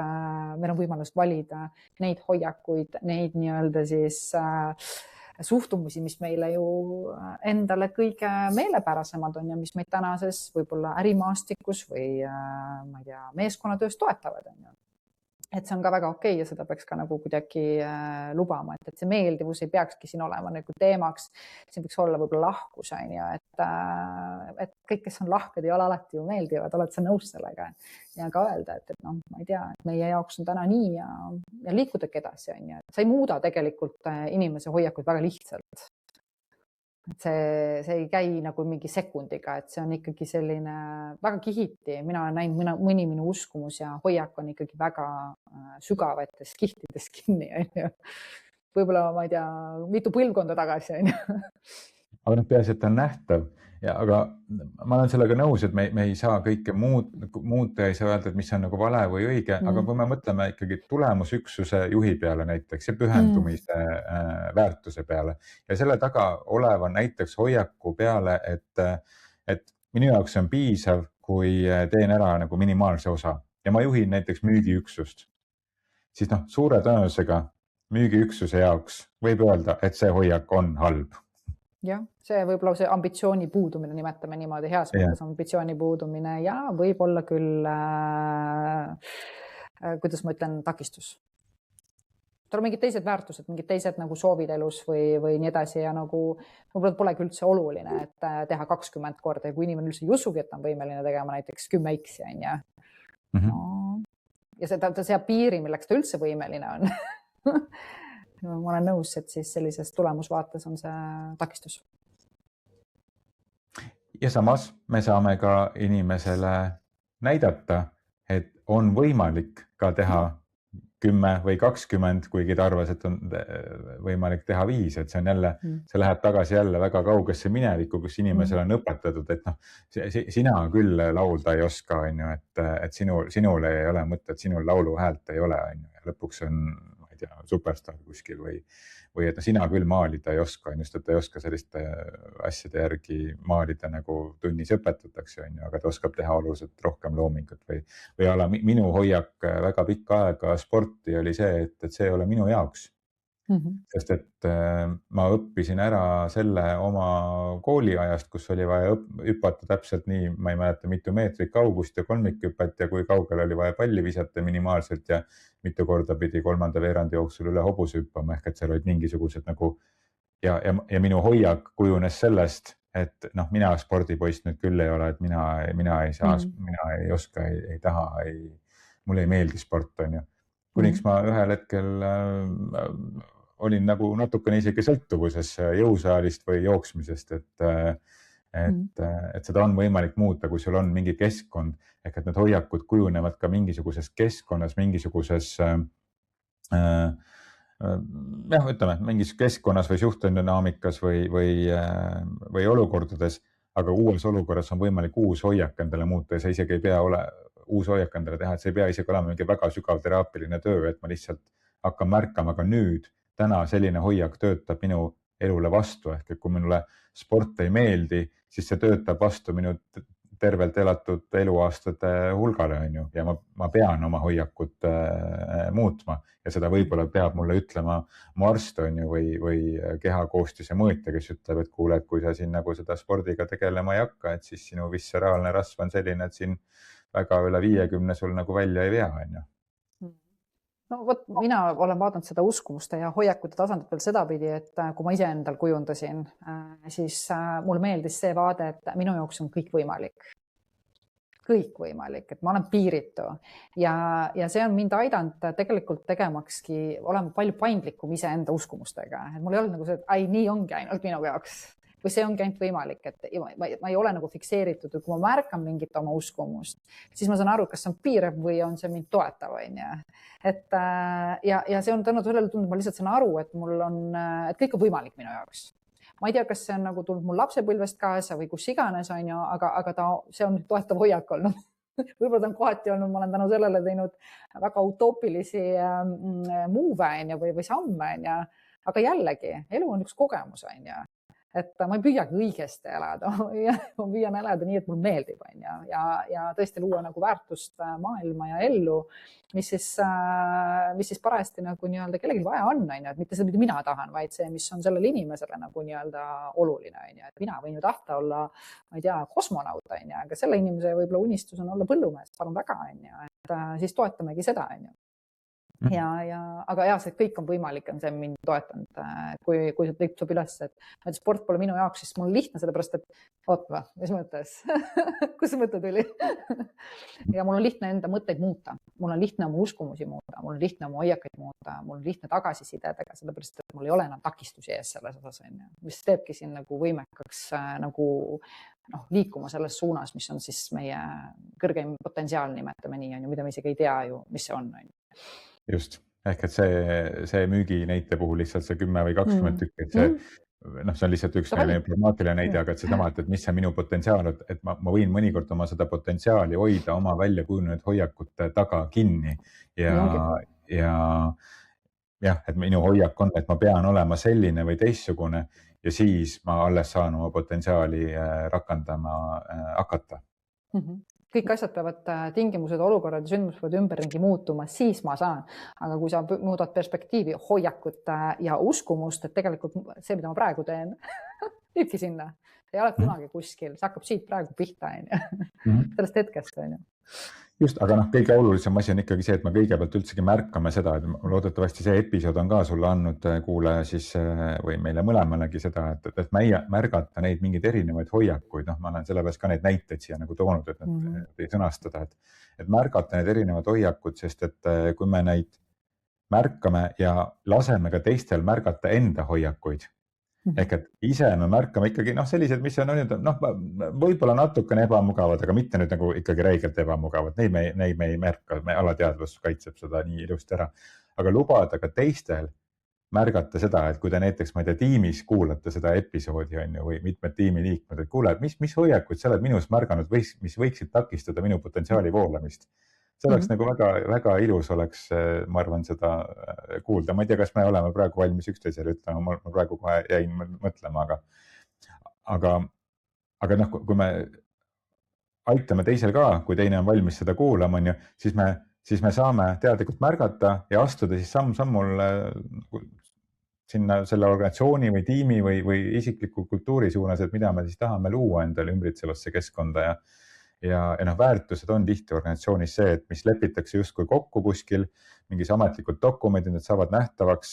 meil on võimalus valida neid hoiakuid, neid nii-öelda siis suhtumusi, mis meile ju endale kõige meelepärasemad on ja mis meid tänases võib-olla ärimaastikus või ma ei tea, meeskonnatöös toetavad. On ju. Et see on ka väga okei ja seda peaks ka nagu kuidagi lubama, et see meeldivus ei peakski siin olema nagu teemaks. Siin võiks olla võib-olla lahkus, on ju, et kõik, kes on lahked, ei ole alati ju meeldivad, oled sa nõus sellega ja ka öelda, et noh, ma ei tea, et meie jaoks on täna nii ja liikudagi edasi, on ju. Sa ei muuda tegelikult inimese hoiakuid väga lihtsalt. Et see ei käi nagu mingi sekundiga, et see on ikkagi selline väga kihiti. Mina olen näinud mõni minu uskumus ja hoiak on ikkagi väga sügavates kihtides kinni. Võib-olla, ma ei tea, mitu põlvkonda tagasi. Aga peaasi, et on nähtav. Aga ma olen sellega nõus, et me ei saa kõike muuta, ei saa öelda, et mis on nagu vale või õige, aga kui me mõtleme ikkagi tulemusüksuse juhi peale näiteks ja pühendumise väärtuse peale ja selle taga oleva näiteks hoiaku peale, et minu jaoks on piisav, kui teen ära nagu minimaalse osa ja ma juhin näiteks müügiüksust, siis suure tõenäosusega müügiüksuse jaoks võib öelda, et see hoiak on halb. Jah, see võib-olla see ambitsiooni puudumine, nimetame niimoodi, heas mõttes ambitsiooni puudumine ja võib-olla küll, kuidas ma ütlen, takistus. Tal on mingid teised väärtused, mingid teised nagu soovid elus või nii edasi ja nagu võib-olla polegi üldse oluline, et teha 20 korda ja kui inimene üldse ei usugi, et ta on võimeline tegema näiteks 10x, on ju. No. Ja see seab piiri, milleks ta üldse võimeline on. Ma olen nõus, et siis sellises tulemusvaates on see takistus. Ja samas me saame ka inimesele näidata, et on võimalik ka teha 10 või 20, kuigi ta arvas, et on võimalik teha 5, et see on jälle, see läheb tagasi jälle väga kaugesse minevikku, kus inimesele on õpetatud, et sina küll laulda ei oska, on ju, et sinul ei ole mõtet, sinul laulu häält ei ole, on ju, ja lõpuks on superstar kuskil või et sina küll maalida ei oska, just et ta ei oska selliste asjade järgi maalida nagu tunnis õpetatakse, on ju, aga ta oskab teha oluliselt rohkem loomingut või ala minu hoiak väga pikka aega sporti oli see, et see ei ole minu jaoks. Sest et ma õppisin ära selle oma kooliajast, kus oli vaja hüpata täpselt nii, ma ei mäleta, mitu meetrit kaugust ja kolmikhüpet ja kui kaugel oli vaja palli visata minimaalselt ja mitu korda pidi 3. veerandi jooksul üle hobuse hüppama, ehk et seal olid mingisugused nagu ja minu hoiak kujunes sellest, et mina spordipoist nüüd küll ei ole, et mina ei saa, mina ei oska, ei taha, mulle ei meeldi sport, on ju. Kuniks ma ühel hetkel olin nagu natukene isegi sõltuvuses jõusaalist või jooksmisest, et seda on võimalik muuta, kui sul on mingi keskkond, ehk et need hoiakud kujunevad ka mingisuguses keskkonnas, mingisuguses ütleme, mingis keskkonnas või suhtendünaamikas või olukordades, aga uues olukorras on võimalik uus hoiak endale muuta ja sa isegi ei pea uus hoiak endale teha, et see ei pea isegi olema mingi väga sügav teraapiline töö, et ma lihtsalt hakkan märkama ka nüüd, täna selline hoiak töötab minu elule vastu, ehk et kui minule sport ei meeldi, siis see töötab vastu minu tervelt elatud eluaastate hulgale, on ju, ja ma pean oma hoiakut muutma ja seda võib-olla peab mulle ütlema mu arst, on ju, või kehakoostise mõõtja, kes ütleb, et kuule, et kui sa siin nagu seda spordiga tegelema ei hakka, et siis sinu visceraalne rasv on selline, et siin väga üle 50 sul nagu välja ei vea, on ju. No vot, mina olen vaadanud seda uskumuste ja hoiakute tasandit veel sedapidi, et kui ma ise endal kujundasin, siis mulle meeldis see vaade, et minu jaoks on kõik võimalik. võimalik, et ma olen piiritu ja see on mind aidanud tegelikult tegemakski, olema palju paindlikum iseenda uskumustega, et mul ei ole nagu see, et nii ongi ainult minu jaoks või see ongi ainult võimalik, et ma ei ole nagu fikseeritud, kui ma märkan mingit oma uskumust, siis ma saan aru, kas see on piirav või on see mind toetav, et ja see on tänu sellele tundnud, ma lihtsalt saan aru, et mul on, et kõik on võimalik minu jaoks. Ma ei tea, kas see on nagu tulnud mul lapsepõlvest kaasa või kus iganes on ju, aga see on toetav hoiak olnud. Võib-olla ta on kohati olnud, ma olen tänu sellele teinud väga utoopilisi moove või samme, aga jällegi, elu on üks kogemus, et ma ei püüagi õigesti elada, ma püüan elada nii, et mul meeldib ja tõesti luua nagu väärtust maailma ja ellu, mis siis parajasti nagu nii-öelda kellelgi vaja on, et mitte seda, mida mina tahan, vaid see, mis on sellele inimesele nagu nii-öelda oluline, et mina võin ju tahta olla, ma ei tea, kosmonaut, aga selle inimese võib-olla unistus on olla põllumees, palun väga, et siis toetamegi seda, aga see kõik on võimalik, on see mind toetanud, kui see tõib üles, et sport pole minu jaoks, siis mul on lihtne sellepärast, et ootma, mis mõttes, kus see mõte tuli? Ja mul on lihtne enda mõtteid muuta, mul on lihtne oma uskumusi muuta, mul on lihtne oma hoiakaid muuta, mul on lihtne tagasisidedega, sellepärast, et mul ei ole enam takistusi ees selles osas, mis teebki siin nagu võimekaks nagu liikuma selles suunas, mis on siis meie kõrgeim potentsiaal, nimetame nii, mida me isegi ei tea ju, mis see on. Just, ehk et see müügi näite puhul lihtsalt see 10 või 20 tükki, et see on lihtsalt üks pragmaatiline näide, aga et seesama, et mis see minu potentsiaal, et ma võin mõnikord oma seda potentsiaali hoida oma välja kujunenud hoiakute taga kinni ja et minu hoiak on, et ma pean olema selline või teistsugune ja siis ma alles saan oma potentsiaali rakendama hakata. Kõik asjad peavad, tingimused, olukorrad ja sündmused peavad ümberringi muutuma, siis ma saan. Aga kui sa muudad perspektiivi, hoiakut ja uskumust, et tegelikult see, mida ma praegu teen, viibki sinna. Ei ole kunagi kuskil, see hakkab siit praegu pihta, sellest hetkest. Just, aga kõige olulisem asi on ikkagi see, et me kõigepealt üldsegi märkame seda, et loodetavasti see episood on ka sulle andnud kuulaja siis või meile mõlemalegi seda, et märgata neid mingeid erinevaid hoiakuid. Ma olen sellepärast ka neid näiteid siia nagu toonud, et nad ei sõnastada, et märgata need erinevad hoiakud, sest et kui me neid märkame ja laseme ka teistel märgata enda hoiakuid, ehk et ise me märkame ikkagi sellised, mis on võib-olla natukene ebamugavad, aga mitte nüüd nagu ikkagi räigelt ebamugavad. Neid me ei märka, me alateadvus kaitseb seda nii ilusti ära. Aga lubada ka teistel märgata seda, et kui te näiteks, ma ei tea, tiimis kuulate seda episoodi või mitmed tiimiliikmed, et kuule, mis hoiakuid sa oled minus märganud, mis võiksid takistada minu potentsiaali voolamist. See oleks nagu väga ilus oleks, ma arvan, seda kuulda. Ma ei tea, kas me oleme praegu valmis üksteisele ütlema, ma praegu kohe jäin mõtlema, aga kui me aitame teisel ka, kui teine on valmis seda kuulama, siis me saame teadlikult märgata ja astuda siis samm-sammul sinna selle organisatsiooni või tiimi või isikliku kultuuri suunas, et mida me siis tahame luua endale ümbritsevasse keskkonda ja väärtused on tihti organisatsioonis see, et mis lepitakse justkui kokku kuskil, mingis ametlikud dokumendid, need saavad nähtavaks,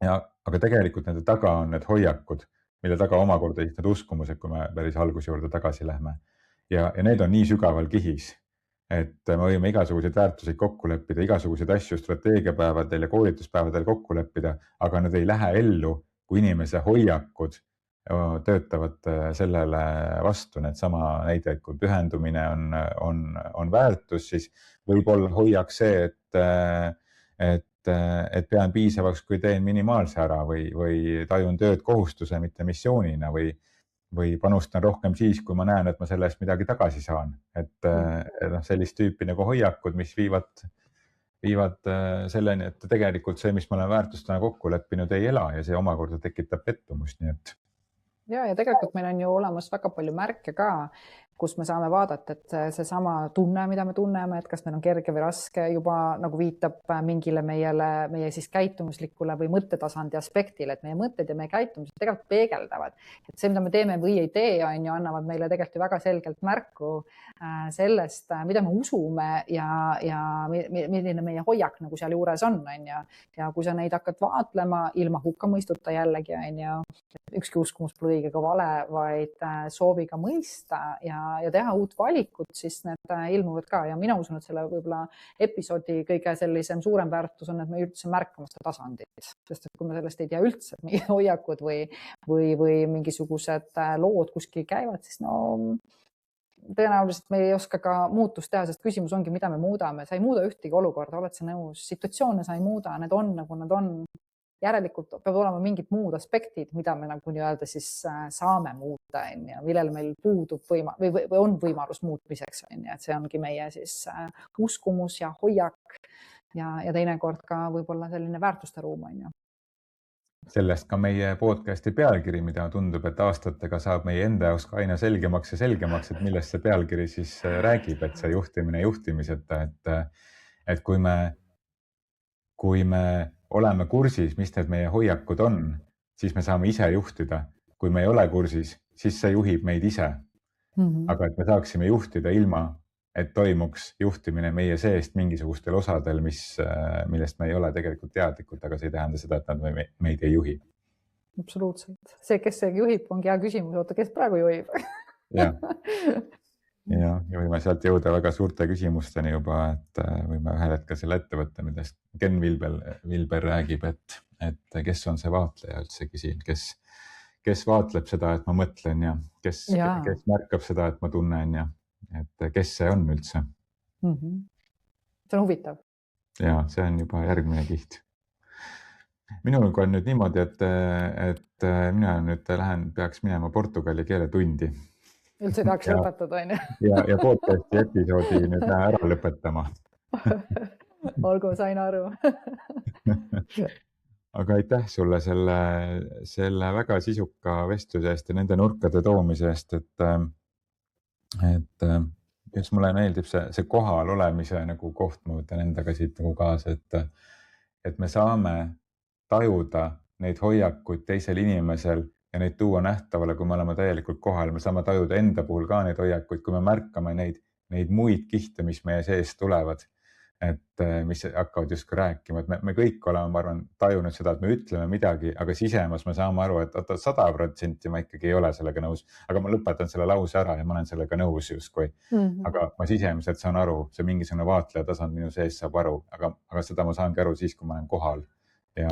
aga tegelikult nende taga on need hoiakud, mille taga omakorda need uskumused, kui me päris alguse juurde tagasi lähme. Ja need on nii sügaval kihis, et me võime igasuguseid väärtuseid kokku leppida, igasuguseid asju strateegiapäevadel ja koolituspäevadel kokku leppida, aga nad ei lähe ellu, kui inimese hoiakud töötavad sellele vastu. Need sama näide, et kui pühendumine on väärtus, siis võib olla hoiak see, et pean piisavaks, kui teen minimaalse ära või tajun tööd kohustuse, mitte missioonina või panustan rohkem siis, kui ma näen, et ma selle eest midagi tagasi saan. Et sellist tüüpi nagu hoiakud, mis viivad selleni, et tegelikult see, mis ma olen väärtustena kokku leppinud, ei ela ja see omakorda tekitab pettumust, nii et ja tegelikult meil on ju olemas väga palju märke ka, kus me saame vaadata, et seesama tunne, mida me tunneme, et kas meil on kerge või raske, juba nagu viitab mingile meie siis käitumuslikule või mõttetasandi aspektile, et meie mõtted ja meie käitumised tegelikult peegeldavad. Et see, mida me teeme või ei tee, annavad meile tegelikult ju väga selgelt märku sellest, mida me usume ja milline meie hoiak nagu seal juures on. Ja kui sa neid hakkad vaatlema ilma hukkamõistuta jällegi, ükski uskumus pole õige ega vale, vaid sooviga mõista ja ja teha uut valikut, siis need ilmuvad ka ja mina usun, et selle võib-olla episoodi kõige sellisem suurem väärtus on, et me üldse märkame seda tasandit, sest et kui me sellest ei tea üldse, et mingid hoiakud või mingisugused lood kuskil käivad, siis no tõenäoliselt me ei oska ka muutust teha, sest küsimus ongi, mida me muudame. Sa ei muuda ühtegi olukorda, oled sa nõus? Situatsioone sa ei muuda, need on nagu nad on. Järelikult peab olema mingid muud aspektid, mida me nagu nii-öelda siis saame muuta, millel meil puudub või on võimalus muutmiseks. Et see ongi meie siis uskumus ja hoiak ja teinekord ka võib-olla selline väärtuste ruum. Sellest ka meie podcasti pealkiri, mida tundub, et aastatega saab meie enda jaoks ka aina selgemaks ja selgemaks, et millest see pealkiri siis räägib, et see juhtimine juhtimiseta, et kui me oleme kursis, mis need meie hoiakud on, siis me saame ise juhtida. Kui me ei ole kursis, siis see juhib meid ise. Aga et me saaksime juhtida ilma, et toimuks juhtimine meie seest mingisugustel osadel, millest me ei ole tegelikult teadlikud, aga see ei tähenda seda, et nad meid ei juhi. Absoluutselt. See, kes see juhib, ongi hea küsimus. Oota, kes praegu juhib? Ja võime sealt jõuda väga suurte küsimusteni juba, et võime ühel hetkel selle ettevõtte, millest Ken Wilber räägib, et kes on see vaatleja üldsegi siin, kes vaatleb seda, et ma mõtlen ja kes märkab seda, et ma tunnen ja et kes see on üldse. See on huvitav. Ja see on juba järgmine kiht. Minuga on nüüd niimoodi, et mina nüüd peaks minema portugali keeletundi. Üldse tahaks lõpetada, on ju? Ja podcasti episoodi nüüd ära lõpetama. Olgu, sain aru. Aga aitäh sulle selle väga sisuka vestluse eest ja nende nurkade toomise eest, et just mulle meeldib see kohal olemise nagu koht, ma võtan endaga siit nagu kaasa, et me saame tajuda neid hoiakuid teisel inimesel ja neid tuua nähtavale, kui me oleme täielikult kohal. Me saame tajuda enda puhul ka neid hoiakuid, kui me märkame neid muid kihte, mis meie sees tulevad, et mis hakkavad justkui rääkima. Et me kõik oleme, ma arvan, tajunud seda, et me ütleme midagi, aga sisemas me saame aru, et 100% ma ikkagi ei ole sellega nõus, aga ma lõpetan selle lause ära ja ma olen sellega nõus justkui. Aga ma sisemiselt saan aru, see mingisugune vaatleja tasand minu sees saab aru, aga seda ma saangi aru siis, kui ma olen kohal ja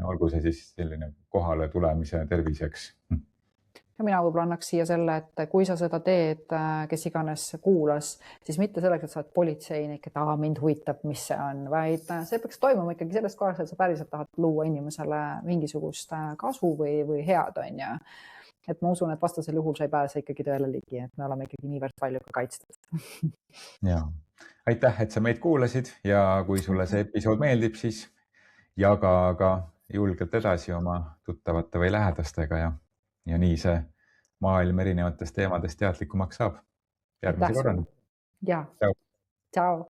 olgu see siis selline kohale tulemise terviseks. Ja mina võib-olla annaks siia selle, et kui sa seda teed, kes iganes kuulas, siis mitte selleks, et sa oled politseinik, et mind huvitab, mis see on, vaid see peaks toimuma ikkagi sellest kohast, et sa päriselt tahad luua inimesele mingisugust kasu või head, on ju. Et ma usun, et vastasel juhul sa ei pääse ikkagi tõele ligi, et me oleme ikkagi niivõrd palju ka kaitstud. Ja. Aitäh, et sa meid kuulasid ja kui sulle see episood meeldib, siis jaga ka julgelt edasi oma tuttavate või lähedastega ja nii see maailm erinevatest teemadest teadlikumaks saab. Järgmise korrani. Ja. Ciao.